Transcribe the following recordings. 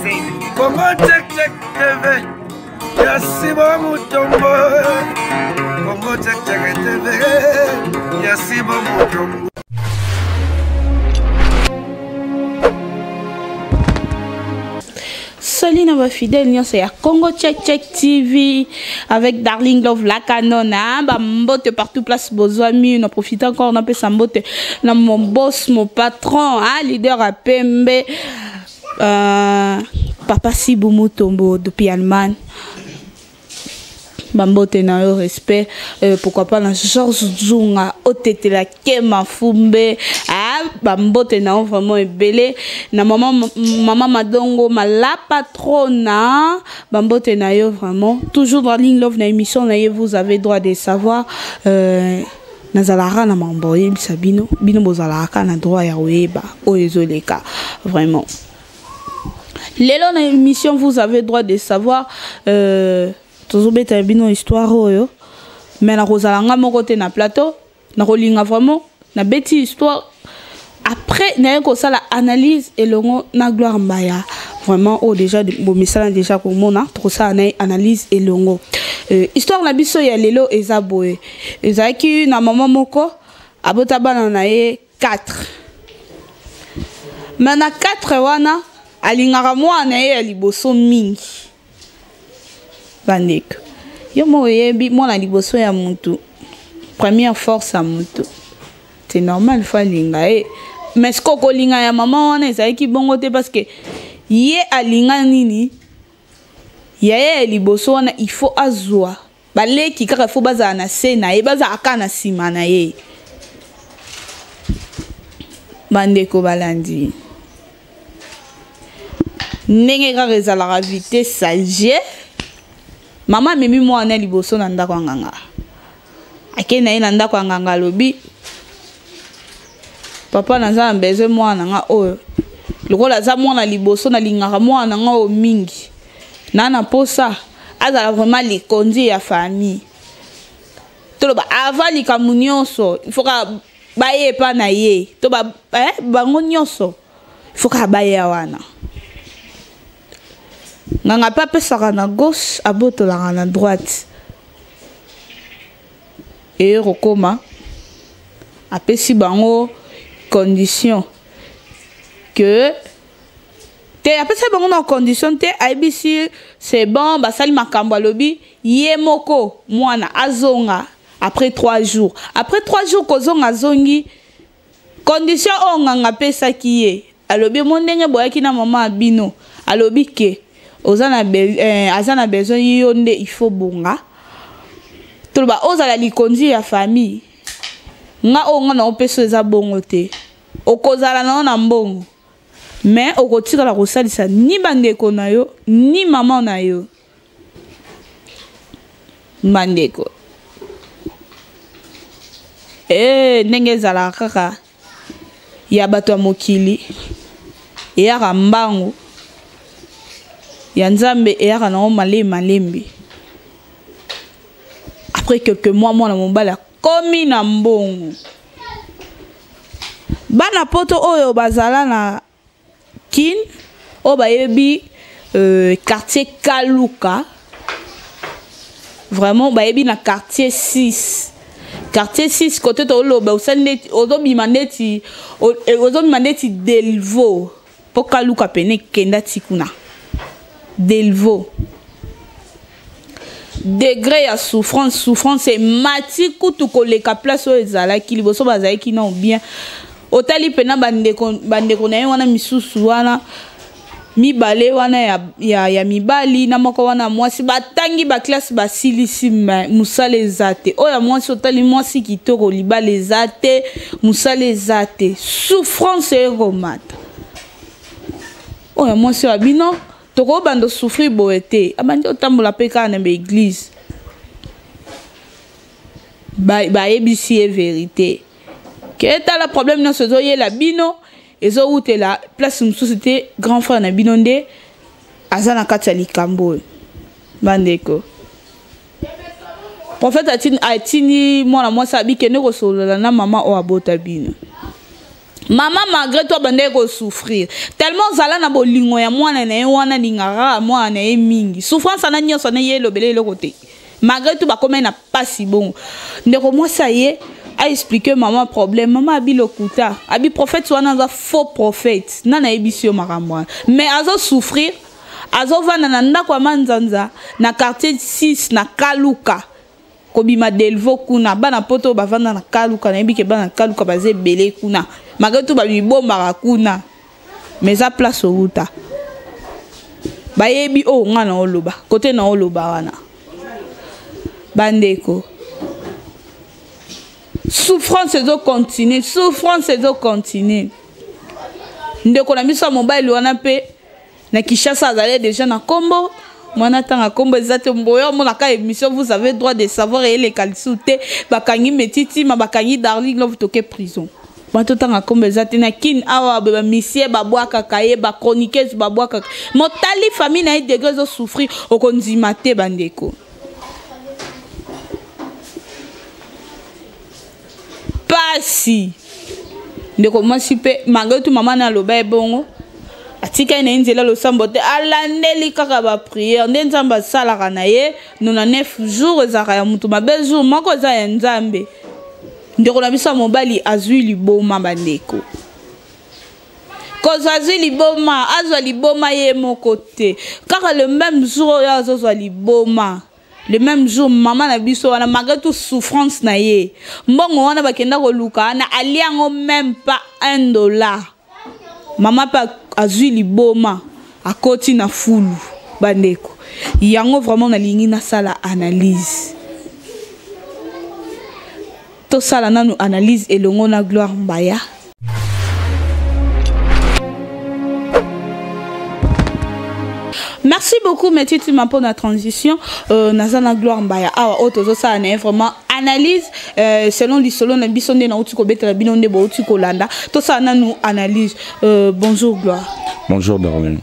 Congo check check TV. Yasiba Mutombo. Congo check check TV. Yasiba Mutombo. Salut nos fidèles, c'est Congo Check Check TV avec Darling Love la canona, mbote partout place besoin mieux, on profite encore on appelle ça mbote, mon boss, mon patron, leader à Pembe, Papa Sibou Mutombo depuis Allemagne. Bambote na yo respect, pourquoi pas na Georges Zunga otete la Kema Fumbe, bambote na vraiment ebele na maman Madongo la patrona, bambote na yo vraiment toujours dans Ligne Love na émission na ye, vous avez droit de savoir nazalara na mamboye bisabino bino bozalaka na droit ya weba oyezoleka vraiment lelo na émission vous avez droit de savoir toujours bête bino histoire oyo mais na rozalanga mon côté na plateau na rolinga vraiment na bêti histoire après na ko ça la analyse et longo na gloire mbaya vraiment oh déjà bon message déjà pour mona trop ça na analyse et longo histoire na biso ya lelo ezaboe ezaki na maman moko abota bana na ye 4 mais na 4 wana alingara mwana ye liboso mingi bandeko yo mo yebi mwana liboso ya mutu première force à mutu c'est normal fa linga mais ce ko linga ya maman wana ezaki bongo te parce que ye alinga nini ye liboso wana il faut azwa baleki kaka faut baza na sena e baza akana sima na ye bandeko balandi ndenge kaka ezalaka vitesse sage. Maman memi mwana liboso na ndako nganga. Akena ina ndako nganga lobi. Papa naza mbeze mwana nga oyo. Lokola za mwana liboso na lingaka mwana nga o mingi. Nana posa azala vraiment les conduits ya famille. Toloba avant likamu nyonso, il faut ka baye pa na ye. To ba bango nyonso. Il faut ka baye wana. Nganga pa pesaka na gauche abotolaka na droite et rokoma apesi bango condition que te apesi bango na condition te abisi c'est bon basali makambo lobi ye moko mwana azonga après 3 jours kozonga zongi condition o nganga pesaki ye alobi mondenge boyaki na mama abino alobi ke azana besoin yonde il faut bonga toloba ozala likondi ya famille nga onga na opeso eza bongo te okozala na mbongo mais okotika la kosalisa ni bandeko na yo ni maman na yo bandeko ndenge ezala kaka ya bato ya mokili eyaka mbangu Yanzambe et yaka na malembe. Après quelques mois moi na mobala komi na mbongo. Bana poto oyo bazala na kin o bayebi quartier Kaluka. Vraiment bayebi na quartier 6. Quartier 6 côté to lo ba osande ozobi mandeti Delvo. Po Kaluka pene kenda tikuna. Delvo. Degré à souffrance et mati kutu koleka place o ezala ki liboso bazali ki non bien otali pena bandeko na ye wana misusu wana mibale wana ya mibali na moko wana mwasi batangi ba classe basilisi musala ezate oya mwasi otali mwasi kitoko libala ezate musala ezate souffrance et romata oya mwasi wa bino toko bando souffrir boete abandi otambola peka na église ba ebisi e vérité que est la problème na sozo ye la bino ezo ute la place société grand frère na bino nde azana kati ya likambo bandeko prophète atini mwana mwasi abikende kosolola na mama o abota bino Maman malgré toi bande ko souffrir tellement zala na bolingo ya mwana na ye wana lingara mwana na ye mingi souffrance na nyonso na ye lobele le côté malgré tout ba comme na pas si bon ndeko moi ça y est a expliqué maman problème maman abi lokuta abi prophète wana za faux prophète na ebisio makamwa mais azo souffrir azo vana na ndako manzanza na quartier 6 na Kaluka kobima delvo kuna bana poto bavanda na Kaluka na ebike bana Kaluka baze belé kuna malgré tout ba bibomba kuna mais à place au ruta ba yebi o ngana oloba côté na oloba wana bandeko souffrance de continuer ndeko na miso mobile wana pe na Kishasa azalé déjà na kombo mwana tanga kombo ezate mboyo mona ka émission vous avez droit de savoir et les qualités bakangi metiti ma bakangi darling love toke prison bato tanga kombo ezate na kin awa ba misie ba boaka kaye ba chroniqueuse ba boaka motali famille na degré zo souffrir okonzima te bandeko pasi ndeko mwasi pe malgré tout maman na loba ebongo atika ina nzela lo sambote alandeli kaka ba prière ndenzamba sala na ye 99 jours ezaka ya mutu mabe jour moko za ya nzambe ndeko na biso mobali azwi liboma bandeko koza azwi liboma azwa liboma ye moko te kaka le même jour ya azwa liboma le même jour maman na biso wana malgré toute souffrance na ye mbongo wana bakenda ko luka na aliango même pas $1 maman pa azui liboma akoti na fulu bandeko yango vraiment na lingi na sala analyse to sala nanu analyse elongo na Gloire Mbaya. Merci beaucoup, Mathieu, pour la transition. Nazana Gloire Mbaya. Ah, autre ça, on vraiment analyse selon les solos, na bisonde na uti ko betela binonde bo uti ko landa. Tout ça, on nous analyse. Bonjour Gloire. Bonjour Darlene.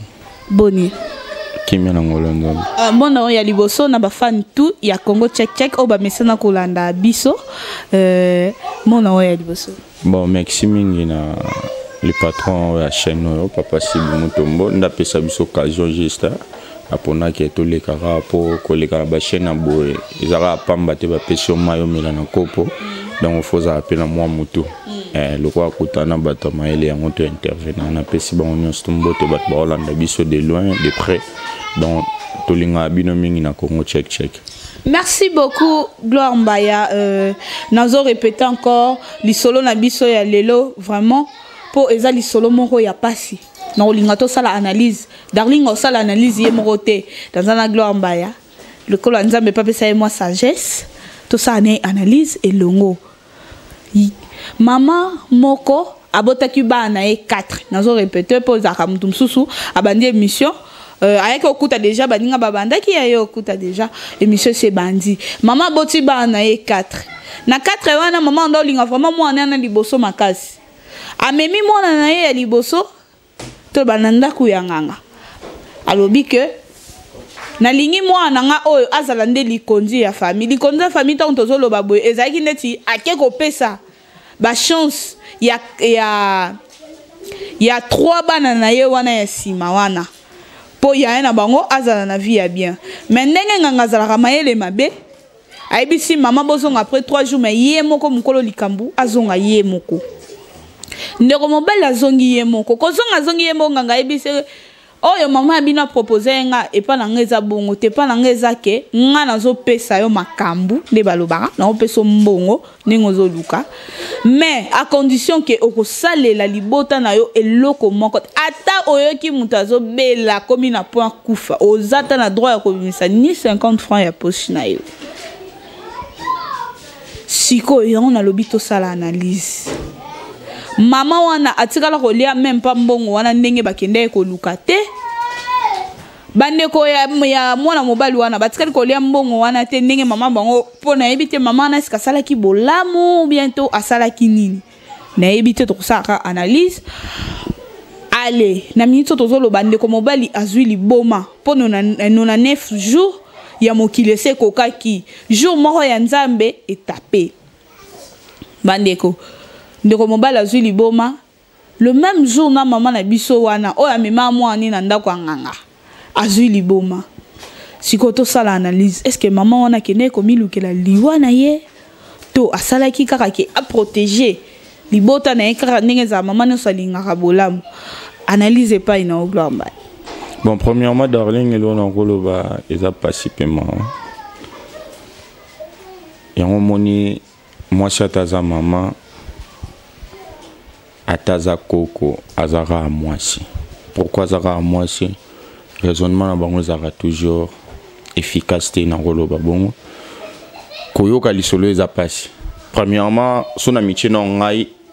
Boni. Kimia na ngolanda. Mon nom ya liboso na ba fan tout ya Congo check o ba mesana ko landa biso. Mon nom ya liboso. Bon, merci mingi na le patron de la chaîne Papa Sibu Mutombo n'a pas sa occasion juste apona qui est tous les cara pour coller la chaîne à boé ils aura pas battre ba pression mayo milana kopo donc il faut appeler na moi mutu le roi kutana bato maele ya moto intervenir na pesi ba on stumbo te bat ba Hollande biso de loin de près donc tolinga bino mingi na Congo check. Merci beaucoup Gloire Mbaya nazo répéter encore li solo na biso ya lelo vraiment pour ezali solo moko ya pasi na olinga to sala analyse darling o sala analyse ye morote dans la Gloire Mbaya le kolo nzambe pa pesa moi sagesse to ça analyse et longo mama moko abotaki bana e 4 nazo répéter pour zaka mutu msusu abandi émission avec okuta déjà baninga babanda ki ya okuta déjà émission c'est bandi mama boti bana e 4 na 4 wana mama ndo linga vraiment moi na liboso makasi amemi mwana na ye ya liboso to bananda ku yanganga alobi ke na lingi mwana nga oyo azala nde likonzi ya famille tant tozolo baboy ezaki neti ake ko pesa ba chance ya 3 bana na ye wana ya sima wana po ya na bango azala na vie ya bien mais ndenge nganga azala mayele mabe ayebisi mama bozonga après 3 jours mais ye moko mukolo likambu azonga ye moko ndeko mobile azongi ye moko kozonga azongi ye moko nganga yebise oyo mama abina proposer nga epa na ngeza bongo te pa na ngeza ke nga nazo pesa yo makambu nde balobaka na opeso mbongo ningo zo luka mais à condition que okosalela libota na yo eloko moko ata oyoki mutu azobela komi na point kufa ozata na droit ya kobimisa ni 50 francs ya poche na yo siko yo na lobi to sala analyse mama wana atikala kolia même pas mbongo wana ndenge bakende ko luka te bandeko ya mwana mobali wana batikali kolia mbongo wana te ndenge mama bango pona ebite mama na sika sala ki bolamu bientôt asala ki nini na ebite to saka analyse ale na minute tozolo bandeko mobali azwi liboma pona na 9 jours ya mokile se kokaki jour moko ya nzambe etapé bandeko ndeko mobali azwi liboma le même jour na maman na biso wana oya mema mwani na ndako nganga azui liboma sikoto sala analyse est-ce que maman wana kene komi lukela liwa na ye to asala ki kaka ki a protéger libota na ye kaka ndenge za maman no salinga bolamu analyse pas ina ogloire ba. Bon, premièrement, Darling, il a passé paiement. Et on m'a dit, moi, je suis maman, à Koko, Azara à moi aussi. Pourquoi Azara à moi aussi? Raisonnement, Azara toujours efficacité dans le bon. Koyo Kalisolo, il a passé. Premièrement, son amitié, non,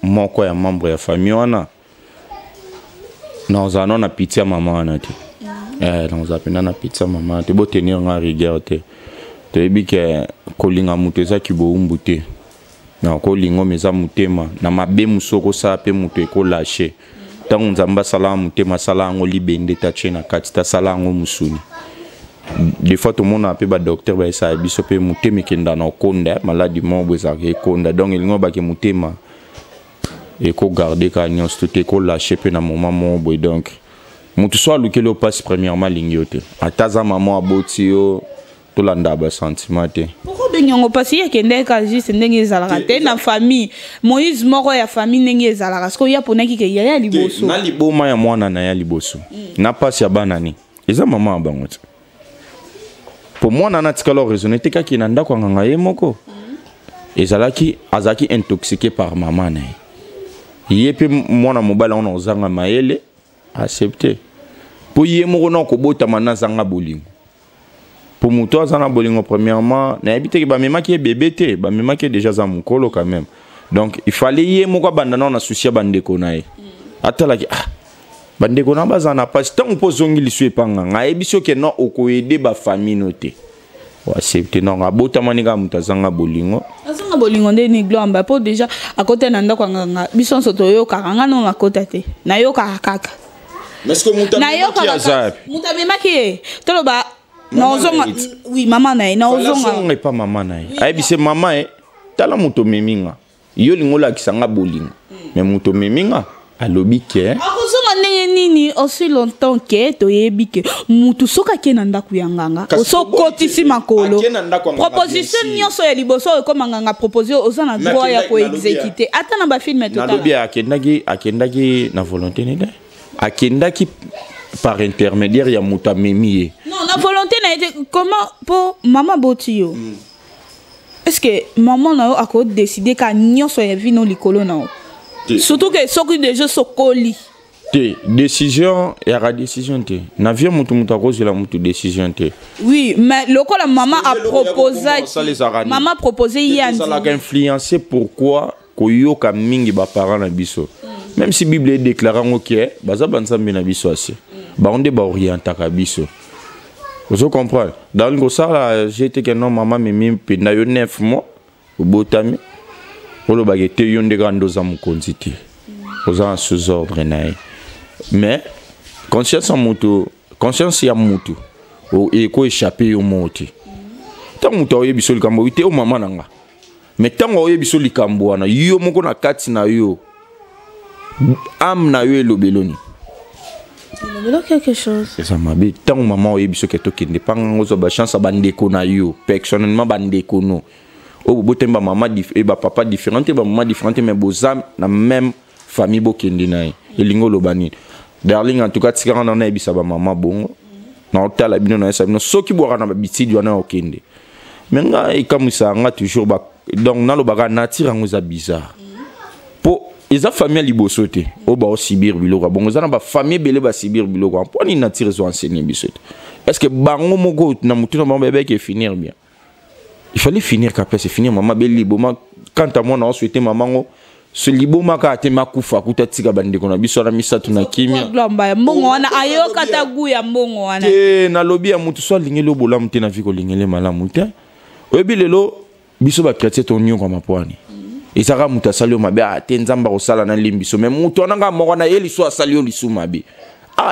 moi, quoi, membre de la famille, nous avons une pitié maman. Nous avons une pizza maman. Tu peux tenir en rigueur. Tu sais que kolinga muteza kibo umbute. Na kolingo meza mutema. Na mabe musoko sa pe mutu eko lâché. Tant nzamba sala mutema sala ngo libende ta chena katita sala ngo musuni. Des fois tout le monde a appelé ba docteur ba sa biso pe mutema kenda na konda maladie mo bweza ke konda donc il ngo ba ke mutema eko garder ka nyos tout eko lâché pe na moment mo boy donc mutu soit luke le passe premièrement lingiote ataza maman abotio to landa ba sentiment te pourquoi bengo passe ya kende ka juste ndenge ezalaka te na famille Moïse moko ya famille ndenge ezalaka parce que ya ponaki ke ya liboso na liboma ya mwana na ya liboso na passe ya banani eza maman abango te pour moi na tikalo raisonner te kaki na ndako nganga ye moko ezalaki azaki intoxiqué par maman na ye pe mwana mobala on ozanga maele accepter pour y moko na kobota mana zanga bolingo pour muto zanga bolingo premièrement na habité ba mema ki bébé te ba mema ki déjà za mukolo quand même donc il fallait y moko bandana na souci bandeko na ye atalaki bandeko na bazana pas tant po zongi lisu epanga nga ebiso ke no okoede ba famille noté ou accepter non abota manika muto zanga bolingo ndeni glamba po déjà à côté na ndako nganga biso soto yo karanga no na kota te na yo kaka mais est-ce que mutamemaki toloba naozonga oui maman na na ozonga pas maman na ayebi se maman tala muto meminga yo lingola kisanga bolingo mais muto meminga alobi ke akozonga ndenge nini aussi longtemps que toyebi ke mutu soka ke na ndako ya nganga oso kotisi makolo proposition nyonso ya liboso ekoma nganga proposer ozana droit ya ko exécuter ata na ba film total alobi akendaki na volonté ne akendaki par intermédiaire ya muta memi non la volonté na été comment pour maman botio est-ce que maman na a ko décider ka nyonso ya vie no likolo na surtout que soki déjà sokoli te décision ya ra décision te na vie mutu muta cause la mutu décision te oui mais lokola maman a proposé maman proposé hier ça l'a influencé pourquoi koyoka mingi ba parents na biso même si Bible est déclarant OK baza banzambe na biso assez ba onde ba orienta ka biso vous comprenez dans le ça là j'étais que non maman mimi penda yo 9 mois au botami olo bagete yo ndeka ndoza mukonzi te oza sous ordre nae mais conscience ya mutu o eko échapper yo moti tant mutu oye biso likambo ite o mama nanga mais tant oye biso likambo wana yo moko na kati na yo am na yo elobeloni elobelo quelque chose c'est ça mabe tant maman oye biso keto kende panga zo ba chance bandeko na yo personnellement bandeko no o botemba maman et ba papa différente ba maman différente mais bozam na même famille bokende na elingo lobani darling en tout cas tikara na ebisa ba maman bongo na otala bino na sabino soki boka na bitidi wana okende mais nga ekamisa nga toujours ba donc na lobaka nature ngoza bizarre po eza famille liboso te o ba osibir biloko bongo za na ba famille belé ba sibir biloko po ni nature zo enseigner biso est-ce que bango moko na mutu na bébé qui finir bien il fallait finir qu'après c'est finir maman beli boma quand à moi on souhaité maman ce liboma ka te makufa kutatika bandeko na biso na misatu na kimia glamba ya mbongo wana ayoka tagu ya mbongo wana na lobby ya mutu so lingelo bolamu te na viko lingele malamu te oyebi lelo biso ba chrétien tonyo kwa mapwani isaka mutu asali o mabe te nzamba kosala na limbiso mais mutu onanga moko na yeli so asali o lisu mabe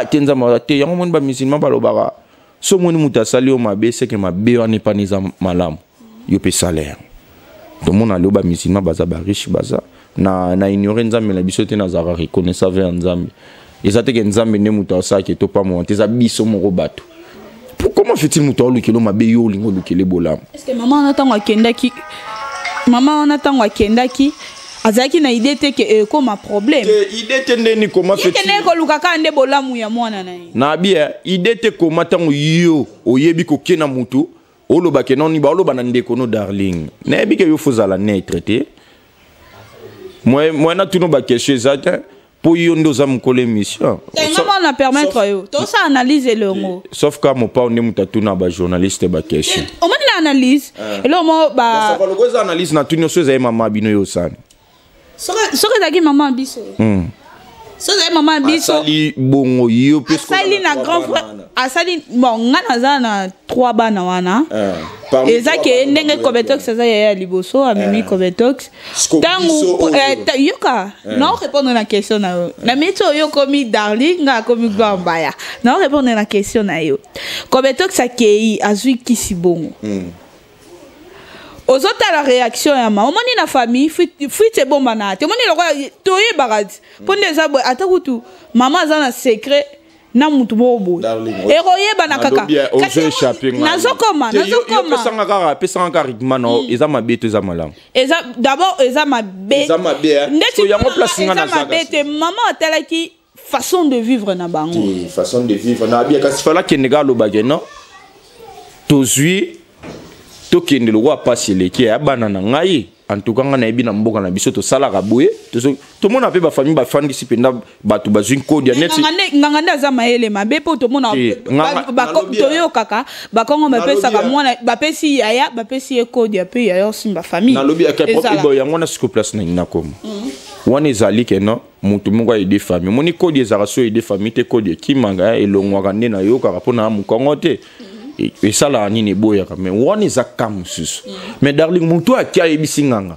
te nzamba te yango moni ba musulman balobaka so moni mutu asali o mabe c'est que mabe wana epaniza malamu yo pe salaire tout le monde a ba musulman baza ba riche baza na ignorer nzambe na biso te na zara reconnaissant vers nzambe ezate ke nzambe ne muto asaki to pas monter za biso moko bato. Comment fait-il muto lukelo mabe yo lingo lukele bolam? Est-ce que maman on attend akendaki azaki na idée te que comme un problème. Idée te ndeni comment fait-il? Kene ko lukaka nde bolamu ya mwana na ye. Na bien idée te comment tango yo oyebi ko kena mutu oloba ke non ni ba oloba na ndeko no darling. Na yebi ke yo fozala netre te. Moi na tuno ba question ezata pour yo ndo za mukole mission. Maman na permettre yo. To ça analyse le mot. Sauf que mon pa on est mutatuna ba journaliste ba question. On m'a analyse. Et là mo ba ça va le analyse na tuno so za mama bino yo sana. So que zaki maman biso. So que maman biso. Asali bongo yo pesco. Asali na grand frère. Asali bon ngana za na 3 bana wana. Ezaki ndenge Kobetox ça ya liboso amemi Kobetox. Tango yoka. Non répondre na question na yo. Na meto yo komi darling nga komi gbambaya. Non répondre na question na yo. Kobetox akei azui kisibongo. Aux autres la réaction ya ma omoni na famille fuite bomba na te omoni lokwa toye bagati ponde za boy atakutu mama za na secret na mutu bobo eroye bana kaka ozo échapper nazokoma pesanga kaka pesanga karigma no eza mabeto eza malamu eza d'abord eza mabe so yango place nga na zaka maman atalaki façon de vivre na bango façon de vivre na bien kasi fala kenega lo bageno tozui to kende lo wa passer leki ya bana na ngai en tout cas ngana ebi na mboka na biso to sala ka boye to mona pe ba famille ba fandi si penda batu ba zin code ya net nganga za maele mabe po to mona ba to yo kaka ba kongo ba pesa ka mona ba pesi yaya ba pesi e code ya pe ya yo simba famille na lobi ka propre boy ngona siko place na ina comme wana ezali ke no mutu mungu aider famille moni code ezara so aider famille te code ki manga elongwa ka nde na yo ka pona mu kongo te. Et ça là ni boya mais one is a camus mais darling mutu akia ebisinganga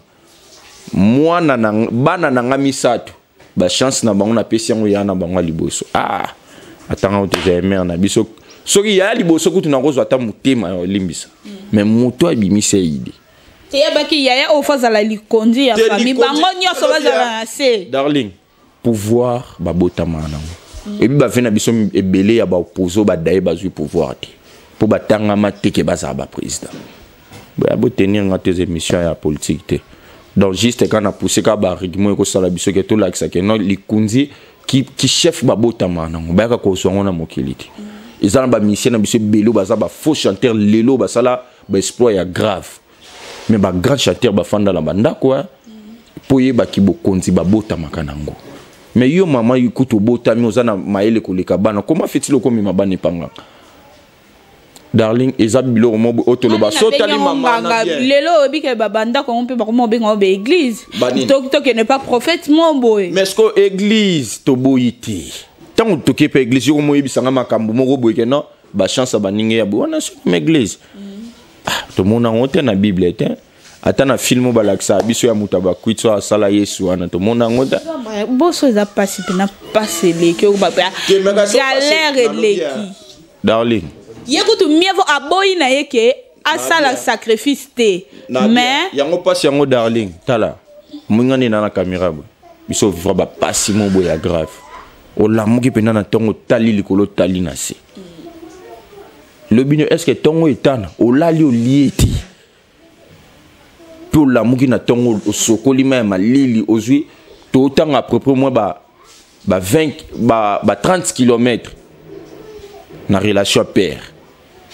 mwana na bana na ngamisatu ba chance na bango na pesi yango yana bango liboso atanga oteja mère na biso soki ya liboso kutu na kozo ata mutema limbisa mais mutu abimisa ide te yabaki yaya ofaza la likondi ya famille bango nyoso bazala na se darling pouvoir babotama nango ebi ba vena biso ebele ya ba opposo ba daye bazui pouvoir te pour batanga mateke baza ba président ba tenir ngates émissions ya politique donc juste quand on a poussé ka ba rigimo ko sala biso ke to lakisa ke no likunzi qui chef ba botama nango ba ka ko so ngona mokiliti ezana ba mission na biso belo baza ba faux chanteur lelo ba sala ba exploit ya grave mais ba grand chanteur ba fanda la banda quoi pour ye ba kibo konzi ba botama kanango mais yo mama yukuto botami ozana maele ko leka bana comment fait-il ko mi mabane panga darling ezabilo mo otoloba sotali mama na bien lelo obike babanda ko mpe ba ko mo benga be église to que n'est pas prophète mon boy mais est-ce que église to boyiti tant to ke pe église ko mo yebisanga makambo mo boy ke no ba chance ba ninge ya bona sur église to mona ngote na bible te ata na film ba laksa biso ya mutaba kwitso asala Yesu ana to mona ngote boso za passer na passer les que ba galère leki darling yekutu mievo aboyi na yeke asala sacrifice te mais yango passe yango darling tala mungani na caméra biso vivre ba passi mo boya grave o la muki pena na tongo tali likolo tali na se le bino est-ce que tongo etana o lali o lieti pour la muki na tongo o sokoli ma malili ozui to tanga à peu près moi ba 20 ba 30 km na relation père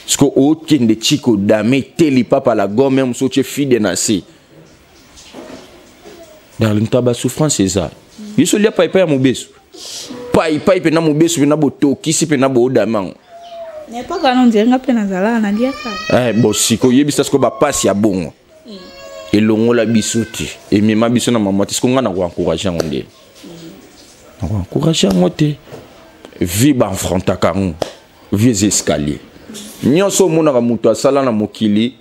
parce que aucun de chico dame teli papa la gomme même so tu fille na si dans le taba souffrance c'est ça yeso lia pai mo beso pai pe na mo beso pe na boto kisi pe na bo dama n'est pas quand on dirait nga pe na zala na dia ka bon siko yebisa ce ko ba passe ya bongo et longo la bisuti et mema biso na mama tisko nga na ko encourager ngonde na ko encourager ngote vive affronta kango vieux escalier nyonso monaka mutu asala na mokili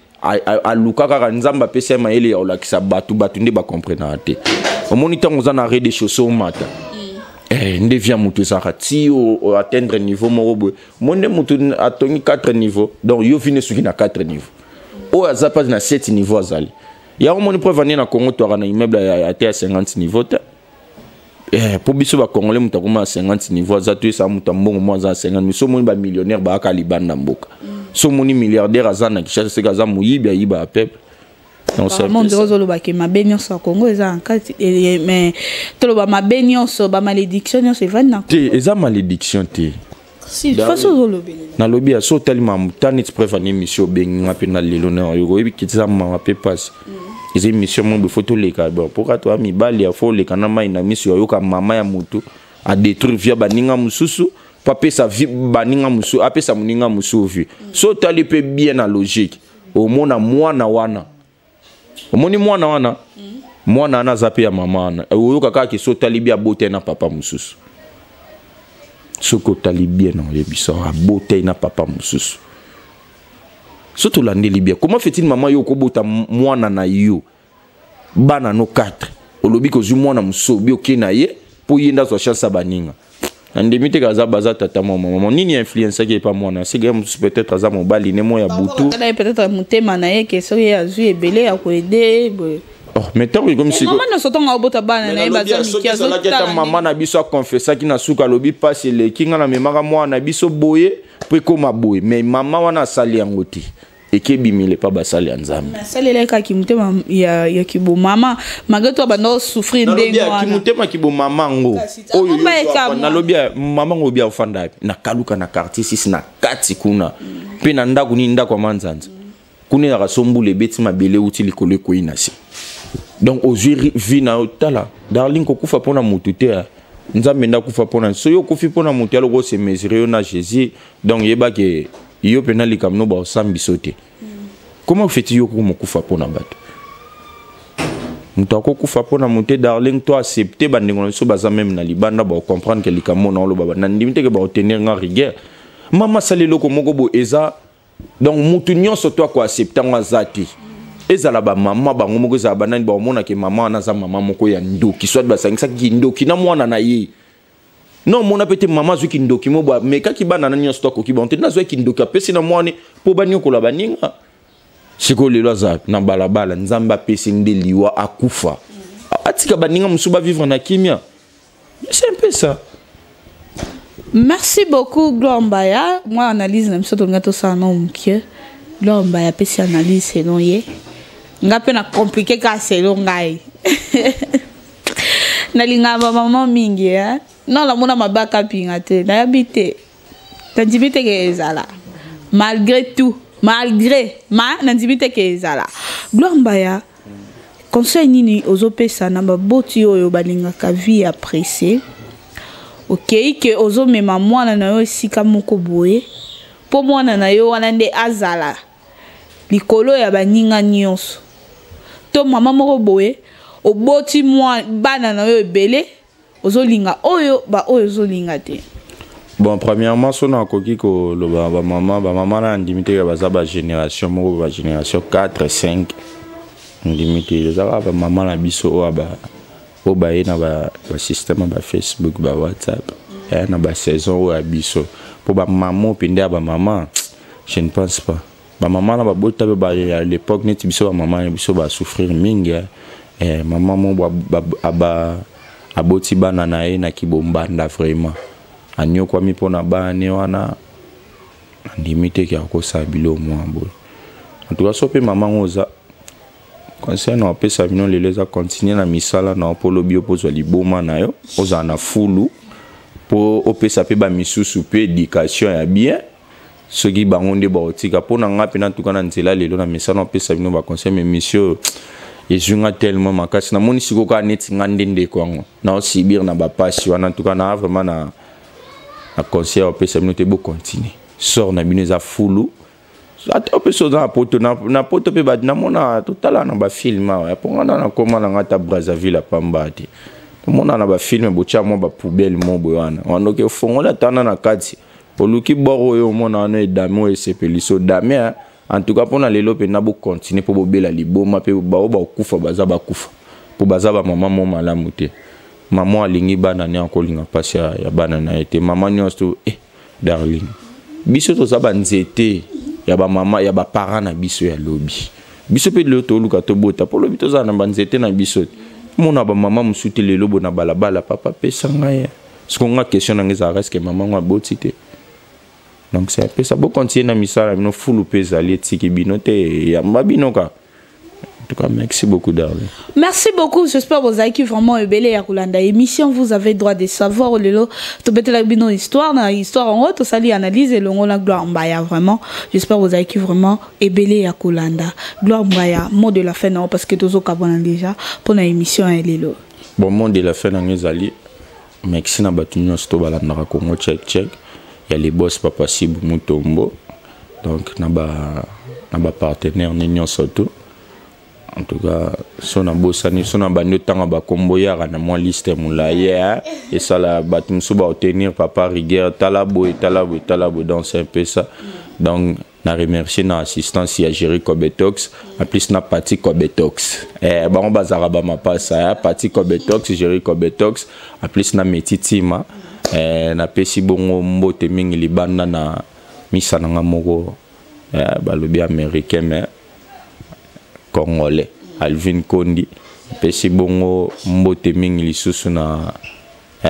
aluka kaka nzamba pesa maele ya olakisa batu nde ba comprendre te omoni tango za na rez de chaussée mata nde via mutu saka ti o atteindre niveau moko monde mutu atongi 4 niveaux donc yo vine suki na 4 niveaux o aza pas na 7 niveaux azali Il y a un moment preuve na Congo tu as un immeuble à 50 niveaux. Pour biso ba Congolais muta à 50 niveaux za tu ça muta mbongo moi za 50 mais so moni ba millionnaire ba ka libanda mboka. So moni milliardaire azana ki cherche ka za muyibi ayiba peuple. Non c'est monde rosolo ba ke mabenyo so Congo eza en cas mais to lo ba mabenyo so ba malédiction c'est van na. Té eza malédiction té. Si façon rosolo bele. Na lobby a so tellement mutani tu préfère émission bengi ngapi na lelona yo yebi kitisa ma pe passe. Ils émission mon photo les cas bon pourquoi toi mi bali ya fo les kana mai na mission yo ka mama ya mutu a détruire via baninga mususu pape sa vie baninga musu ape sa muninga musu vie so tali pe bien na logique au mona mwana wana au moni mwana wana mwana na zape ya mama na yo kaka ki so tali bia bote na papa mususu so ko tali bien na yebiso a bote na papa mususu. Surtout l'année Libye. Comment fait-il maman yo kobota mwana na yo bana no 4 olobi ko zu mwana musobi okena ye pour yenda so chance baninga andemite kaza baza tata maman nini influence qui pas mwana c'est peut-être aza mobali ne mo ya butu peut-être mutema na ye que so ya zu ebele ya ko aider. Oh mais tant comme si maman no soto nga obota bana na ye baza miki azo ta maman na biso confessa ki na suka lobi passe le kinga na memaka mwana biso boye pe koma boye mais maman wana sali yangote et qui bimile pas basali nzambe sali le ka kimutema ya kibo mama magato bando souffrir ndenge wana kimutema kibo mama ngo oyo na lobia mama ngo bia ofanda na kaluka na quartier 6 na kati kuna pe na ndako ni ndako manzanza kuna ya kasombule beti mabele uti likole ko inasi donc aujourd'hui vie na otala darling ko kufa pona mutute nzambe nda kufa pona so yo kufi pona mutu aloko se mesurer na Jésus donc yeba ke yo pena likamno ba sambi sote. Comment fait-il yo ko kufa pona bato mutu ko kufa pona mutu darling toi accepter bandingo so baza même na libanda ba comprendre que likamo na lo baba na ndimite ke ba obtenir nga rigueur mama sali loko moko bo eza donc mutu nyonso toi ko accepter nga zati ezala ba mama bango moko za banani ba omona ke mama na za mama moko ya ndoki soit ba sangisa ki ndoki na mwana na ye non mona peut-être mama zu ki ndoki mo ba mais kaki bana na nyonso ko ki bonte na zo ki ndoki apesi na mwana po banyo ko la baninga siko lelo za na balabala nzamba pesi nde liwa akufa atika baninga musuba vivre na kimia c'est un peu ça. Merci beaucoup Gloire Mbaya. Moi analyse na mso to ngato sa no mkie Gloire Mbaya pesi analyse selon ye nga pe na compliqué ka selon ngai na linga maman mingi hein non la mona mabaka pinga te na habité tandimite ke ezala malgré tout malgré nandimite ke ezala Gloire Mbaya conseil nini ozopesa na baboti oyo balingaka vie apprécier ok que ozo mema mwana na yo esika moko boye po mwana na yo wana nde azala likolo ya baninga nyonso to mama moko boye oboti mwa bana na yo ebele ozolinga oyo ba oyo ozolinga te. Bon premièrement sona koki ko lo ba mama na ndimite ya baza ba génération moko ba génération 4 5 ndimite za ba mama na biso o ba na ba système ba Facebook ba WhatsApp na ba saison o biso po ba maman pende ba maman je ne pense pas ba maman na ba bota ba à l'époque net biso ba maman biso ba souffrir mingi maman mo ba aboti bana na ye na kibombanda vraiment anyo kwa mi pona bane wana ndimite ki akosa bilo mwambo en tout cas so pe maman oza conseil na pesa bino leleza continuer na misala na polo bio pozo liboma na yo oza na fulu po opesa pe ba misusu pe éducation ya bien soki bango nde ba otika pona nga pe na tukana nzela lelo na misala na pesa bino ba conseil mais monsieur ezunga tellement makasi na moni siko ka neti ngandende kwango na osibir na ba pasi wana tukana vraiment na conseil opesa bino te bo continuer sort na bino za fulu ata opeso na poto na poto pe ba na mona totala na ba film ya pongana na koma na ngata Brazzaville pambati mona na ba film bocha mo ba poubelle mo boyana wanoke fongola tana na kati oluki boro yo mona na edamo esepeliso dame en tout cas pona lelo pe na bo continuer po bobela liboma pe ba kufa baza ba kufa po baza ba mama mo malamu te maman alingi bana ne akolinga pasi ya bana na ete maman nyonso darling biso to za ba nzete ya ba mama ya ba parents na biso ya lobi biso pe le to luka to bota pour le bito za na banzete na biso mona ba mama musuti le lobo na balabala papa pesa ngai ce qu'on a question na ngeza reste que maman wa botité donc c'est un peu ça bon continuer na misala no fulu pesa li tiki binote ya mabinoka. En tout cas, merci beaucoup, Darling. Merci beaucoup. J'espère que vous avez vraiment ébélé à Rolanda. Émission, vous avez droit de savoir. Tu peux la bino histoire, na histoire en haut, tu sali analyse et l'on a gloire mbaya vraiment. J'espère que vous avez vraiment ébélé à Rolanda. Gloire mbaya, mot de la fin non parce que tous au Cabana déjà pour l'émission elle est là. Bon mot de la fin dans les alliés. Merci na batunyo sto balanda Congo check. Il y a les boss papa Sibu Mutombo. Donc na ba partenaire Nignon Soto. En tout cas, son abosani, son abandonné tant ba combo ya na moi liste moulaye et ça la batum suba obtenir papa rigueur talabo donc c'est un peu ça. Donc na remercier na assistance ya Jerry Kobetox en plus na parti Kobetox ba on bazara ba ma passa parti Kobetox Jerry Kobetox en plus na metitima na pesi bongo mbote mingi libanda na misana ngamoko balobi américain mais Congolais Alvin Kondi pesi bongo mbote mingi lisusu na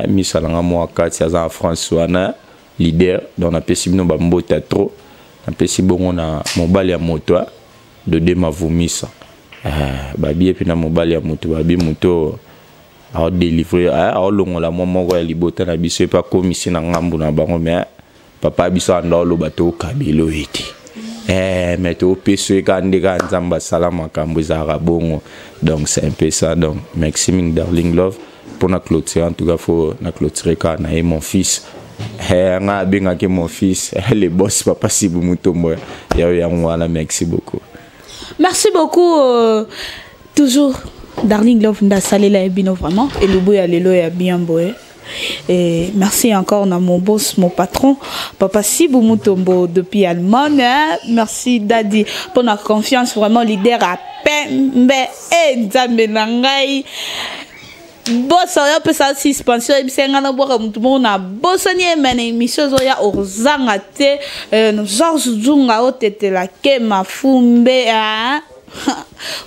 misalanga mo kati ya France wana leader donc na pesi bino ba mbota trop na pesi bongo na mobali ya moto de dema vomisa babi epi na mobali ya moto babi moto a délivrer a longola moko ya libota na biso pa komisi na ngambu na bango mais papa biso andalo bato kabilo eti mais tu peux quand Zamba Salama Kambuza Bongo donc c'est un peu ça donc merci Darling Love pour la clôture en tout cas faut la clôturer quand on a mon fils nga benga ke mon fils les boss papa Sibu Mutombo ya voilà merci beaucoup toujours Darling Love nda salela ebino vraiment et le boy alelo ya bien boy. Et merci encore à mon boss, mon patron, Papa Sibu Mutombo depuis Allemagne. Merci Daddy pour la confiance, vraiment leader à Pembe et Zamenangai. Boss, on peut ça suspension. Et puis c'est un endroit où tout le monde a bossé. Mais émission zoya orzangate, Georges Djunga otete la kema fumbe ah.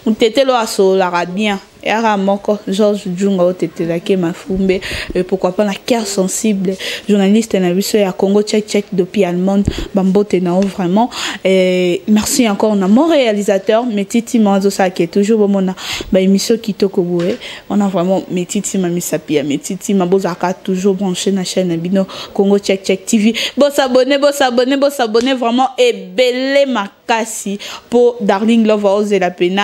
On t'était là sur la bien. Et à Moko, Georges Djunga otete la kema fumbe. Pourquoi pas la cœur sensible. Journaliste na biso ya Congo check depuis Allemagne. Bambote na vraiment. Et merci encore à mon réalisateur, Metiti Manzosa qui est toujours bon na ba émission Kitoko Boé. On a vraiment Metiti Mamisapia, Metiti Mabozaka toujours branché na chaîne Bino Congo check TV. Bon s'abonner vraiment et belé makasi pour Darling Love oser la pena.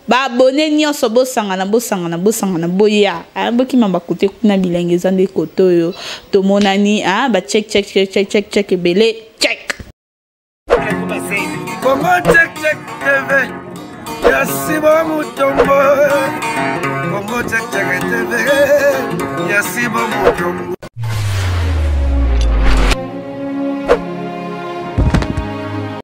Ba abonné nyonso bosangana boya boki mamba kote kuna bilenge zande koto yo to monani ba check belé check Congo check TV Yasibo Mutombo Congo check TV Yasibo Mutombo